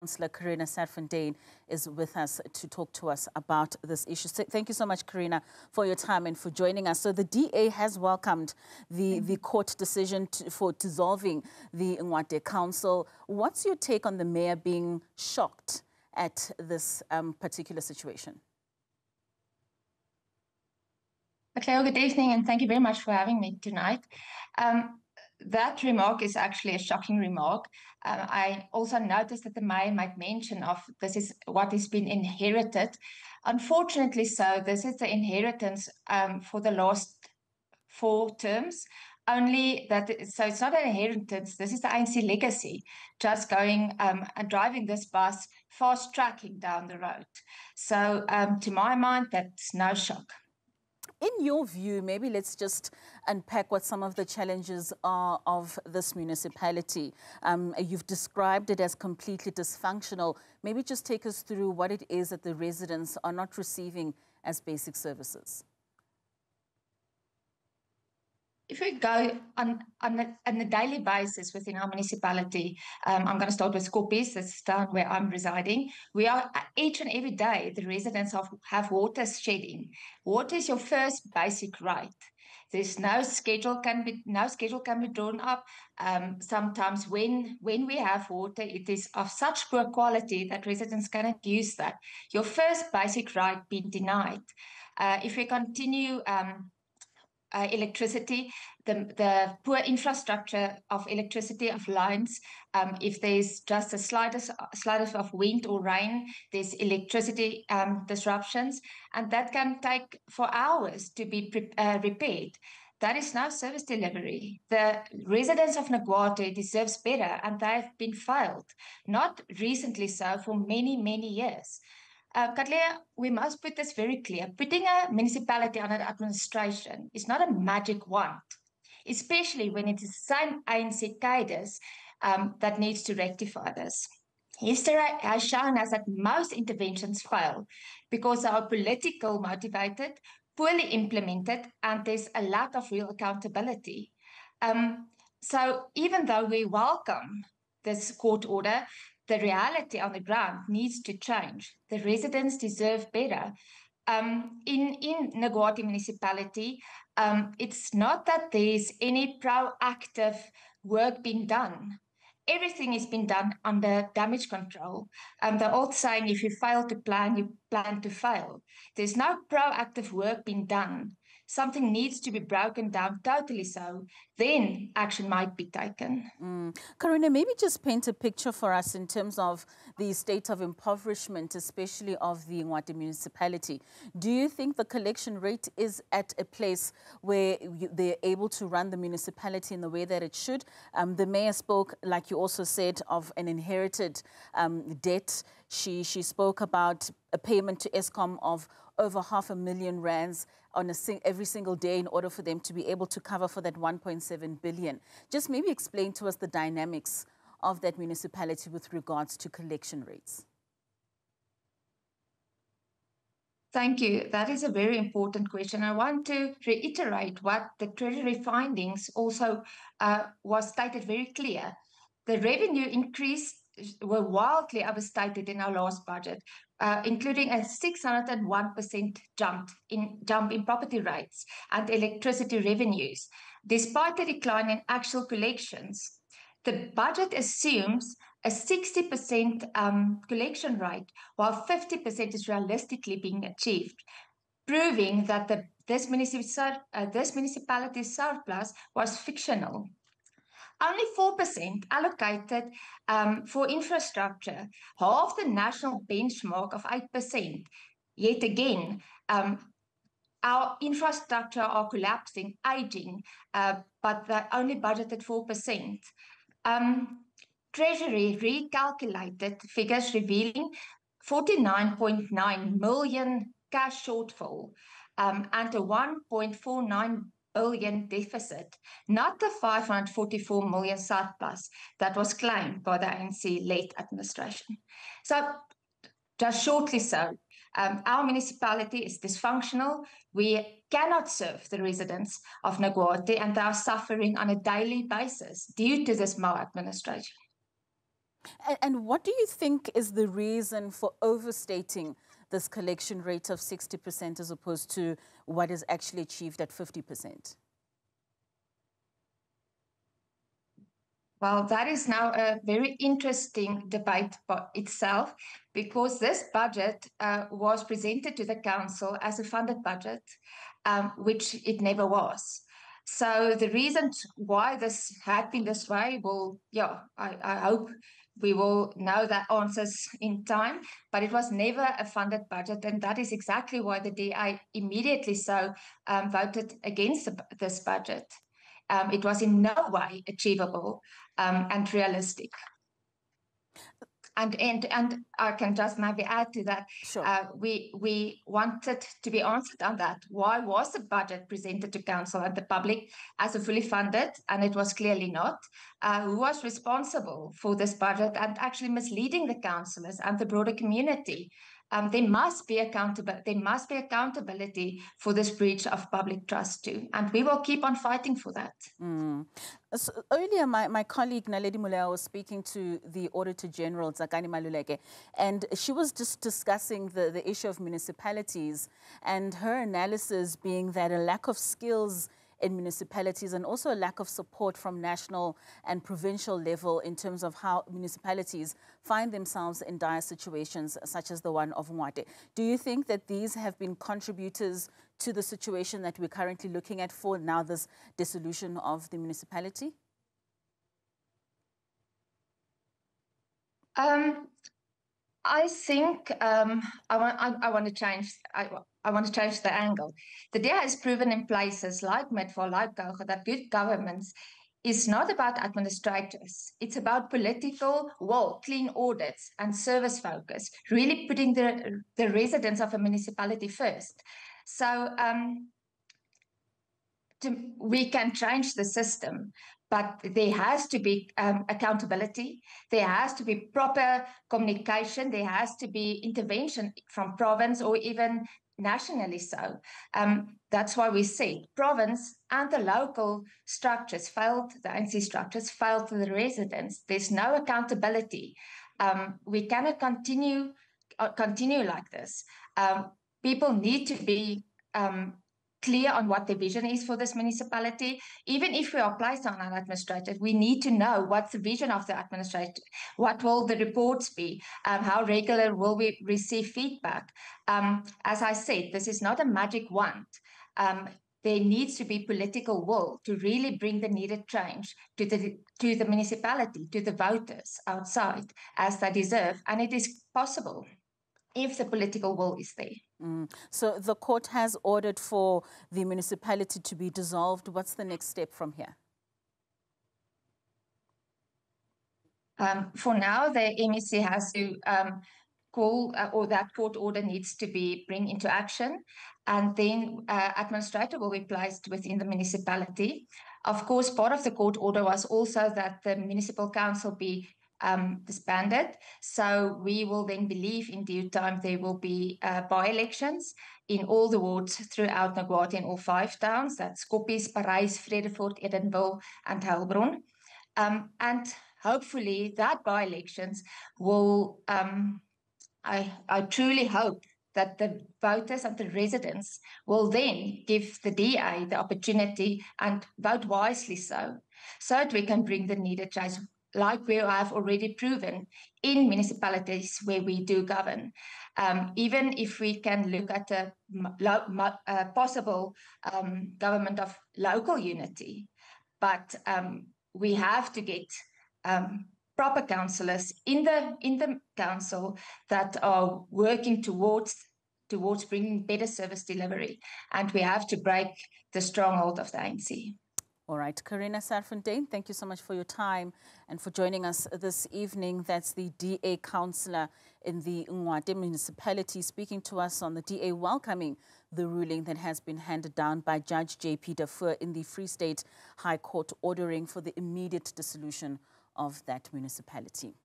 Councillor Karina Serfontein is with us to talk to us about this issue. So thank you so much, Karina, for your time and for joining us. So the DA has welcomed the court decision for dissolving the Ngwate Council. What's your take on the mayor being shocked at this particular situation? Cleo, good evening, and thank you very much for having me tonight. That remark is actually a shocking remark. I also noticed that the mayor made mention of this is what has been inherited. Unfortunately so, this is the inheritance for the last 4 terms. Only that, so it's not an inheritance, this is the ANC legacy, just going and driving this bus, fast tracking down the road. So to my mind, that's no shock. In your view, maybe let's just unpack what some of the challenges are of this municipality. You've described it as completely dysfunctional. Maybe just take us through what it is that the residents are not receiving as basic services. If we go on a daily basis within our municipality, I'm going to start with Skoppies, that's the town where I'm residing. We are each and every day, the residents have water shedding. Water is your first basic right. There's no schedule can be drawn up. Sometimes when we have water, it is of such poor quality that residents cannot use that. Your first basic right being denied. If we continue. Electricity, the poor infrastructure of electricity, of lines. If there's just a slightest of wind or rain, there's electricity disruptions, and that can take for hours to be repaired. That is now service delivery. The residents of Ngwate deserves better, and they've been failed, not recently so, for many, many years. Katlea, we must put this very clear. Putting a municipality under administration is not a magic wand, especially when it is the same ANC cadres that needs to rectify this. History has shown us that most interventions fail because they are political motivated, poorly implemented, and there's a lack of real accountability. So even though we welcome this court order, the reality on the ground needs to change. The residents deserve better. In Ngwate municipality, it's not that there's any proactive work being done. Everything is being done under damage control. The old saying, if you fail to plan, you plan to fail. There's no proactive work being done. Something needs to be broken down totally so, then action might be taken. Karina, maybe just paint a picture for us in terms of the state of impoverishment, especially of the Ngwate municipality. Do you think the collection rate is at a place where they're able to run the municipality in the way that it should? The mayor spoke, like you also said, of an inherited debt. She spoke about a payment to Eskom of over R500,000 rands on every single day in order for them to be able to cover for that 1.7 billion. Just maybe explain to us the dynamics of that municipality with regards to collection rates. Thank you. That is a very important question. I want to reiterate what the Treasury findings also was stated very clear. The revenue increase were wildly overstated in our last budget, including a 601% jump in property rates and electricity revenues. Despite the decline in actual collections, the budget assumes a 60% collection rate, while 50% is realistically being achieved, proving that this municipality's surplus was fictional. Only 4% allocated for infrastructure, half the national benchmark of 8%. Yet again, our infrastructure are collapsing, aging, but they only budgeted 4%. Treasury recalculated figures revealing 49.9 million cash shortfall and a 1.49 billion deficit, not the 544 million surplus that was claimed by the ANC-led administration. So, just shortly so, our municipality is dysfunctional. We cannot serve the residents of Ngwate, and they are suffering on a daily basis due to this maladministration. And what do you think is the reason for overstating this collection rate of 60% as opposed to what is actually achieved at 50%? Well, that is now a very interesting debate by itself, because this budget was presented to the council as a funded budget, which it never was. So the reason why this had been this way, well, yeah, I hope we will know the answers in time, but it was never a funded budget, and that is exactly why the DA immediately voted against this budget. It was in no way achievable and realistic. And I can just maybe add to that. Sure. We wanted to be answered on that. Why was the budget presented to council and the public as a fully funded, and it was clearly not? Who was responsible for this budget and actually misleading the councillors and the broader community? There must be accountability for this breach of public trust too, and we will keep on fighting for that. So earlier, my colleague Naledi Molewa was speaking to the Auditor General, Zakani Maluleke, and she was just discussing the issue of municipalities, and her analysis being that a lack of skills in municipalities and also a lack of support from national and provincial level in terms of how municipalities find themselves in dire situations such as the one of Ngwate. Do you think that these have been contributors to the situation that we're currently looking at for now this dissolution of the municipality? I think I want to change. I want to change the angle. The DA has proven in places like Midvaal, like Gouga, that good governance is not about administrators. It's about political will, clean audits, and service focus, really putting the residents of a municipality first. So we can change the system, but there has to be accountability. There has to be proper communication. There has to be intervention from province or even nationally so. That's why we see province and the local structures failed, the ANC structures failed to the residents. There's no accountability. We cannot continue like this. People need to be clear on what the vision is for this municipality. Even if we are placed on an administrator, we need to know what's the vision of the administrator, what will the reports be, how regular will we receive feedback. As I said, this is not a magic wand. There needs to be political will to really bring the needed change to the municipality, to the voters outside, as they deserve. And it is possible if the political will is there. So the court has ordered for the municipality to be dissolved. What's the next step from here? For now, the MEC has to call, or that court order needs to be bring into action, and then administrator will be placed within the municipality. Of course, part of the court order was also that the municipal council be disbanded. So we will then believe in due time there will be by-elections in all the wards throughout Ngwate in all 5 towns. That's Koppies, Parys, Vredefort, Edenville, and Heilbron. And hopefully that by-elections will, I truly hope that the voters and the residents will then give the DA the opportunity and vote wisely so that we can bring the needed change, like we have already proven in municipalities where we do govern. Even if we can look at a possible government of local unity, but we have to get proper councillors in the council that are working towards bringing better service delivery, and we have to break the stronghold of the ANC. All right, Carina Serfontein, thank you so much for your time and for joining us this evening. That's the DA councillor in the Ngwate municipality speaking to us on the DA welcoming the ruling that has been handed down by Judge J.P. Dafur in the Free State High Court ordering for the immediate dissolution of that municipality.